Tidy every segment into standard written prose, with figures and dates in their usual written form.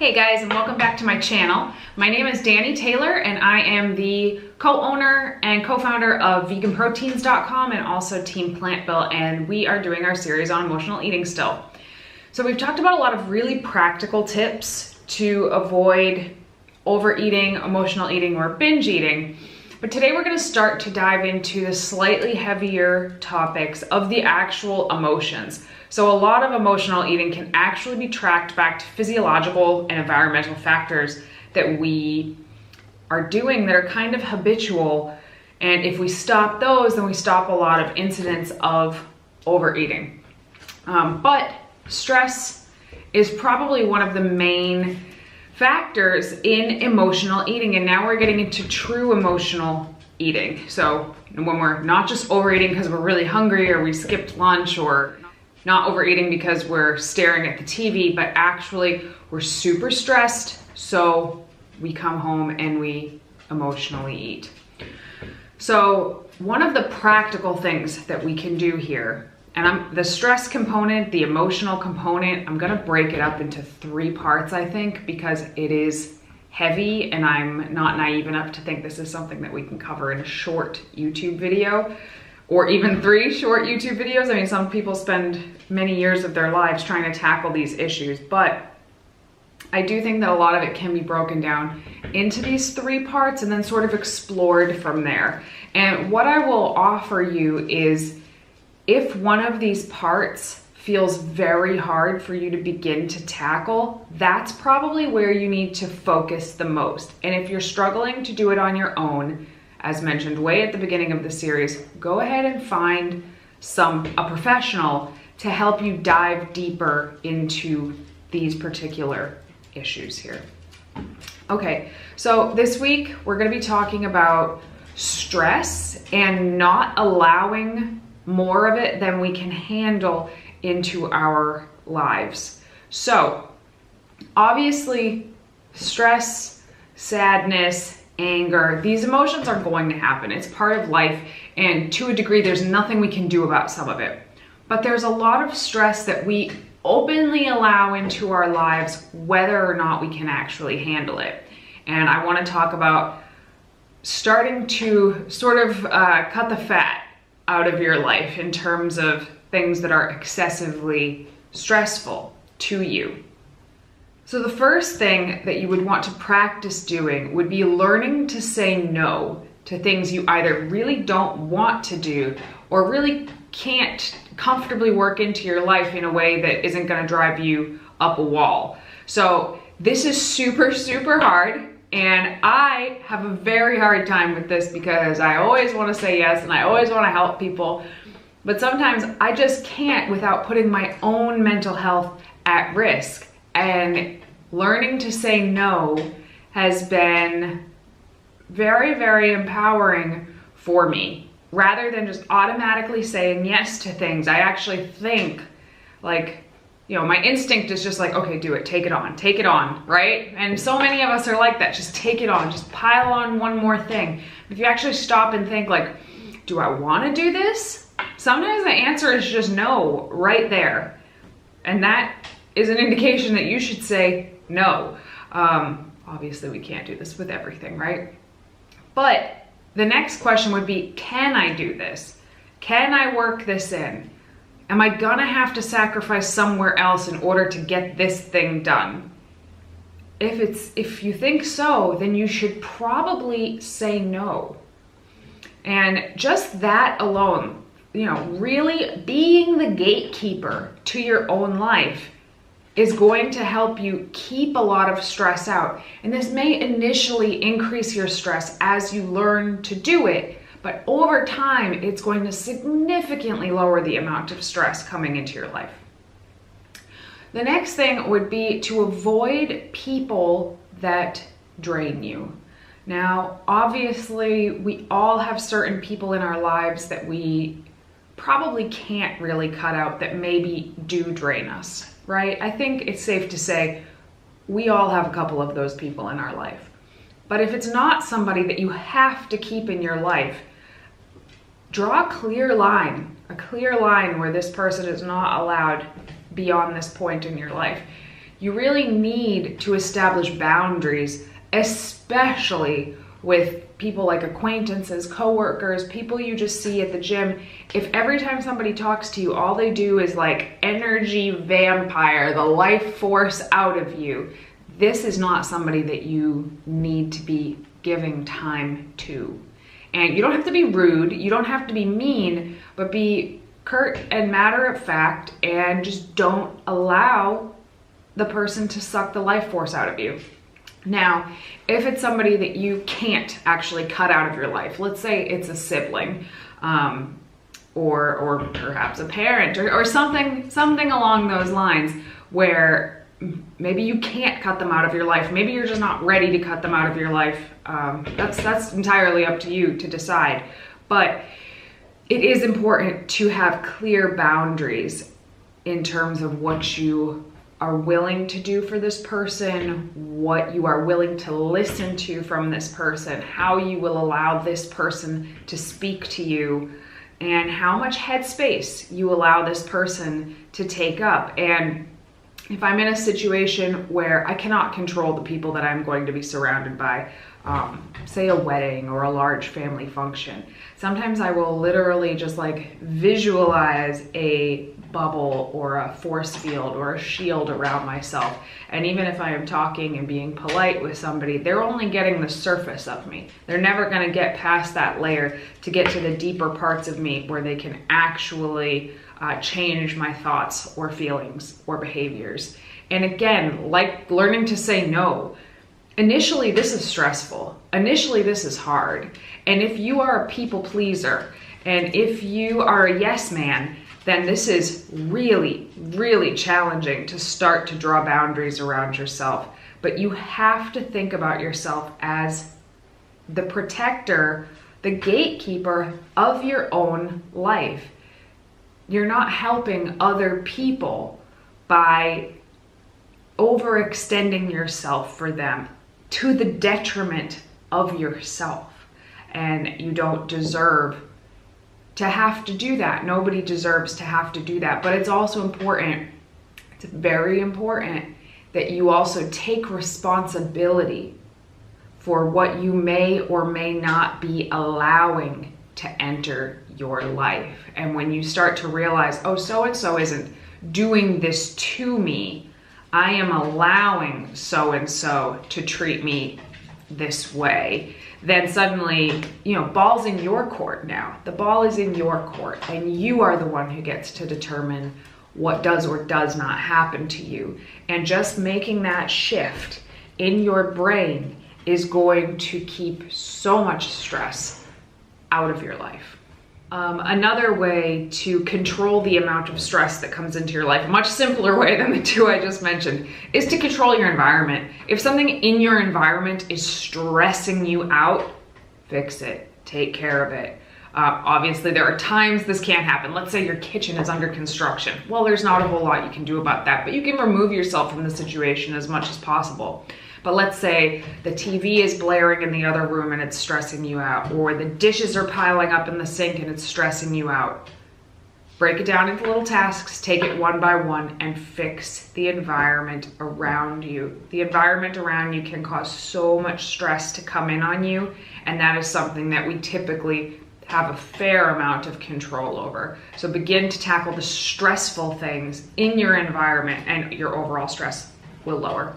Hey guys, and welcome back to my channel. My name is Danny Taylor and I am the co-owner and co-founder of VeganProteins.com and also Team Plantville, and we are doing our series on emotional eating still. So we've talked about a lot of really practical tips to avoid overeating, emotional eating, or binge eating. But today we're going to start to dive into the slightly heavier topics of the actual emotions. So a lot of emotional eating can actually be tracked back to physiological and environmental factors that we are doing that are kind of habitual. And if we stop those, then we stop a lot of incidents of overeating. But stress is probably one of the main factors in emotional eating, and now we're getting into true emotional eating. So when we're not just overeating because we're really hungry or we skipped lunch, or not overeating because we're staring at the TV, but actually we're super stressed, so we come home and we emotionally eat. So one of the practical things that we can do here, and the stress component, the emotional component, I'm gonna break it up into 3 parts, I think, because it is heavy and I'm not naive enough to think this is something that we can cover in a short YouTube video, or even 3 short YouTube videos. I mean, some people spend many years of their lives trying to tackle these issues, but I do think that a lot of it can be broken down into these 3 parts and then sort of explored from there. And what I will offer you is, if one of these parts feels very hard for you to begin to tackle, that's probably where you need to focus the most. And if you're struggling to do it on your own, as mentioned way at the beginning of the series, go ahead and find a professional to help you dive deeper into these particular issues here. Okay, so this week we're gonna be talking about stress and not allowing more of it than we can handle into our lives. So obviously stress, sadness, anger, these emotions are going to happen. It's part of life, and to a degree there's nothing we can do about some of it. But there's a lot of stress that we openly allow into our lives whether or not we can actually handle it. And I want to talk about starting to sort of cut the fat out of your life in terms of things that are excessively stressful to you. So the first thing that you would want to practice doing would be learning to say no to things you either really don't want to do or really can't comfortably work into your life in a way that isn't going to drive you up a wall. So this is super, super hard. And I have a very hard time with this because I always want to say yes and I always want to help people. But sometimes I just can't without putting my own mental health at risk. And learning to say no has been very, very empowering for me. Rather than just automatically saying yes to things, I actually think, like, you know, my instinct is just like, okay, do it, take it on, right? And so many of us are like that, just take it on, just pile on one more thing. If you actually stop and think like, do I wanna do this? Sometimes the answer is just no, right there. And that is an indication that you should say no. Obviously we can't do this with everything, right? But the next question would be, can I do this? Can I work this in? Am I gonna have to sacrifice somewhere else in order to get this thing done? If you think so, then you should probably say no. And just that alone, you know, really being the gatekeeper to your own life is going to help you keep a lot of stress out. And this may initially increase your stress as you learn to do it, but over time, it's going to significantly lower the amount of stress coming into your life. The next thing would be to avoid people that drain you. Now, obviously, we all have certain people in our lives that we probably can't really cut out that maybe do drain us, right? I think it's safe to say we all have a couple of those people in our life. But if it's not somebody that you have to keep in your life, draw a clear line where this person is not allowed beyond this point in your life. you really need to establish boundaries, especially with people like acquaintances, coworkers, people you just see at the gym. If every time somebody talks to you, all they do is like energy vampire the life force out of you, this is not somebody that you need to be giving time to. And you don't have to be rude, you don't have to be mean, but be curt and matter of fact, and just don't allow the person to suck the life force out of you. Now, if it's somebody that you can't actually cut out of your life, let's say it's a sibling, or perhaps a parent, or something along those lines, where maybe you can't cut them out of your life. Maybe you're just not ready to cut them out of your life. That's entirely up to you to decide. But it is important to have clear boundaries in terms of what you are willing to do for this person, what you are willing to listen to from this person, how you will allow this person to speak to you, and how much headspace you allow this person to take up. And if I'm in a situation where I cannot control the people that I'm going to be surrounded by, say a wedding or a large family function, sometimes I will literally just like visualize a bubble or a force field or a shield around myself. And even if I am talking and being polite with somebody, they're only getting the surface of me. They're never going to get past that layer to get to the deeper parts of me where they can actually change my thoughts or feelings or behaviors. And again, like learning to say no. Initially, this is stressful. Initially, this is hard. And if you are a people pleaser, and if you are a yes man, then this is really, really challenging to start to draw boundaries around yourself. But you have to think about yourself as the protector, the gatekeeper of your own life. You're not helping other people by overextending yourself for them to the detriment of yourself. And you don't deserve to have to do that. Nobody deserves to have to do that. But it's also important, it's very important, that you also take responsibility for what you may or may not be allowing to enter your life. And when you start to realize, oh, so-and-so isn't doing this to me, I am allowing so-and-so to treat me this way, then suddenly, ball's in your court now. The ball is in your court, and you are the one who gets to determine what does or does not happen to you. And just making that shift in your brain is going to keep so much stress out of your life. Another way to control the amount of stress that comes into your life, a much simpler way than the two I just mentioned, is to control your environment. If something in your environment is stressing you out, fix it, take care of it. Obviously, there are times this can't happen. Let's say your kitchen is under construction. Well, there's not a whole lot you can do about that, but you can remove yourself from the situation as much as possible. But let's say the TV is blaring in the other room and it's stressing you out, or the dishes are piling up in the sink and it's stressing you out. Break it down into little tasks, take it one by one, and fix the environment around you. The environment around you can cause so much stress to come in on you, and that is something that we typically have a fair amount of control over. So begin to tackle the stressful things in your environment, and your overall stress will lower.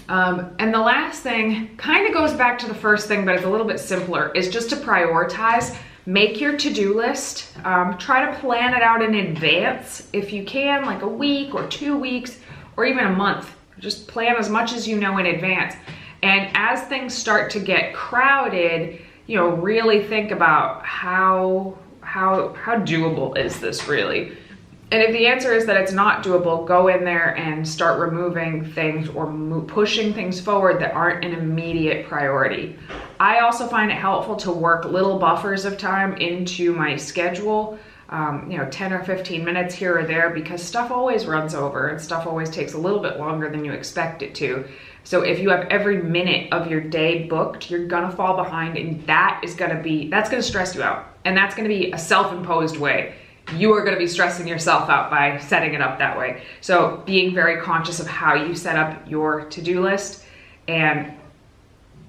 And the last thing kind of goes back to the first thing, but it's a little bit simpler, is just to prioritize. Make your to-do list. Try to plan it out in advance if you can, like a week or 2 weeks or even a month. Just plan as much as you know in advance. And as things start to get crowded, really think about how doable is this really? And if the answer is that it's not doable, go in there and start removing things or pushing things forward that aren't an immediate priority. I also find it helpful to work little buffers of time into my schedule, 10 or 15 minutes here or there, because stuff always runs over and stuff always takes a little bit longer than you expect it to. So if you have every minute of your day booked, you're gonna fall behind, and that's gonna stress you out. And that's gonna be a self-imposed way. you are going to be stressing yourself out by setting it up that way. So being very conscious of how you set up your to-do list and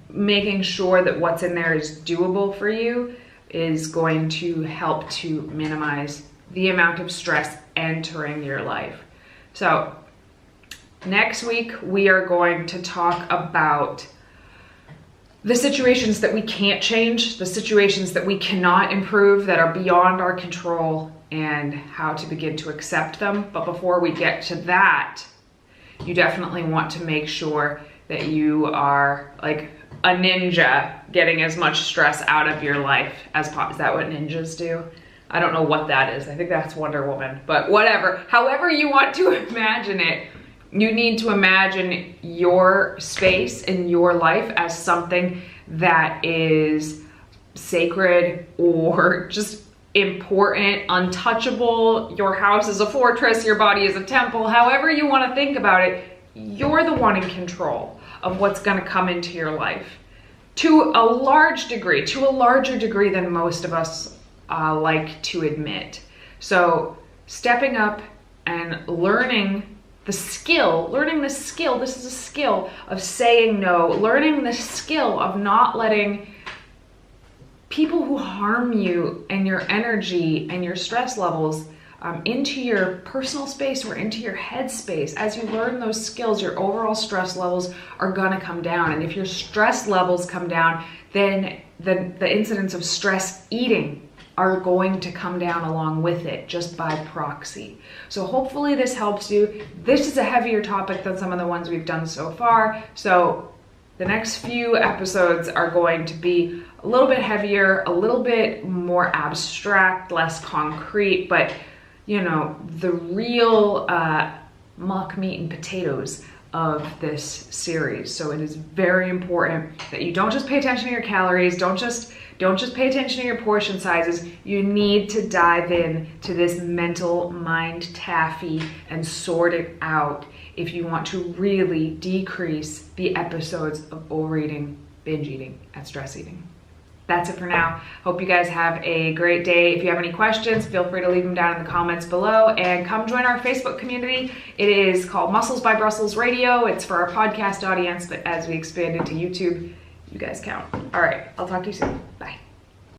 making sure that what's in there is doable for you is going to help to minimize the amount of stress entering your life. So next week, we are going to talk about the situations that we can't change, the situations that we cannot improve, that are beyond our control, and how to begin to accept them. But before we get to that, you definitely want to make sure that you are like a ninja, getting as much stress out of your life as possible. Is that what ninjas do? I don't know what that is. I think that's Wonder Woman, but whatever. However you want to imagine it, you need to imagine your space in your life as something that is sacred or just important, untouchable. Your house is a fortress, your body is a temple. However you want to think about it, you're the one in control of what's going to come into your life to a large degree, to a larger degree than most of us like to admit. So stepping up and learning the skill, this is a skill of saying no, learning the skill of not letting people who harm you and your energy and your stress levels into your personal space or into your head space. As you learn those skills, your overall stress levels are gonna come down. And if your stress levels come down, then the incidence of stress eating are going to come down along with it, just by proxy. So hopefully this helps you. This is a heavier topic than some of the ones we've done so far. So the next few episodes are going to be a little bit heavier, a little bit more abstract, less concrete, but you know, the real mock meat and potatoes of this series. So it is very important that you don't just pay attention to your calories, don't just pay attention to your portion sizes. You need to dive in to this mental mind taffy and sort it out if you want to really decrease the episodes of overeating, binge eating, and stress eating. That's it for now. Hope you guys have a great day. If you have any questions, feel free to leave them down in the comments below, and come join our Facebook community. It is called Muscles by Brussels Radio. It's for our podcast audience, but as we expand into YouTube, you guys count. All right, I'll talk to you soon. Bye.